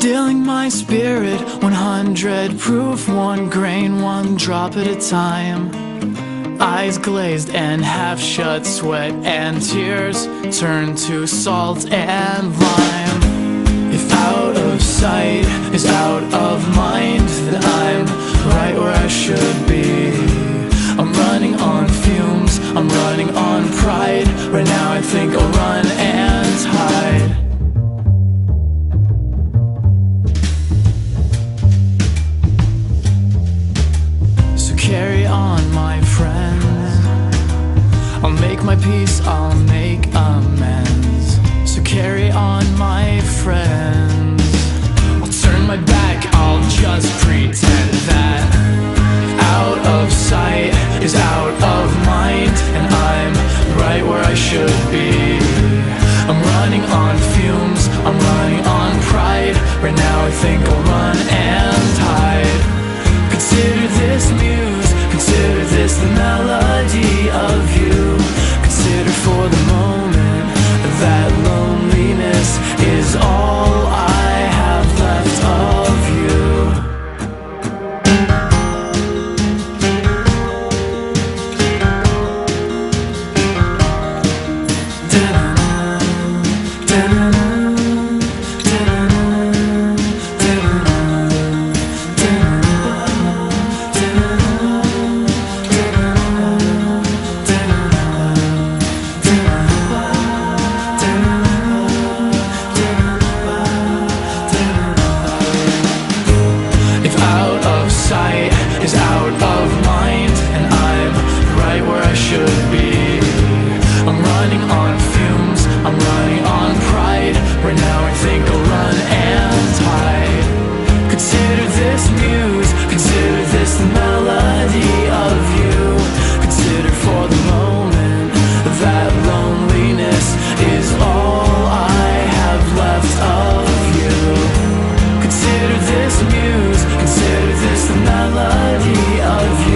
Stilling my spirit, 100 proof, 1 grain, 1 drop at a time. Eyes glazed and half shut, sweat and tears turn to salt and lime. If out of sight is out of mind, then I'm right where I should be. I'm running on fumes, I'm running on pride. Right now I think I'll run and hide. Carry on, my friends. I'll make my peace, I'll make amends. So carry on, my friends. I'll turn my back, I'll just pretend that out of sight is out of mind, and I'm right where I should be. I'm running on fumes, I'm running on pride. Right now I think I'll run and hide. Consider this muse, consider this the melody of you. Consider for the moment that loneliness is all I have left of you. Is out of mind, and I'm right where I should be. I'm running on fumes, I'm running on pride. Right now I think I'll run and hide. Consider this muse, consider this the melody of you. Consider for the moment that loneliness is all I have left of you. Consider this muse, consider this the melody of you.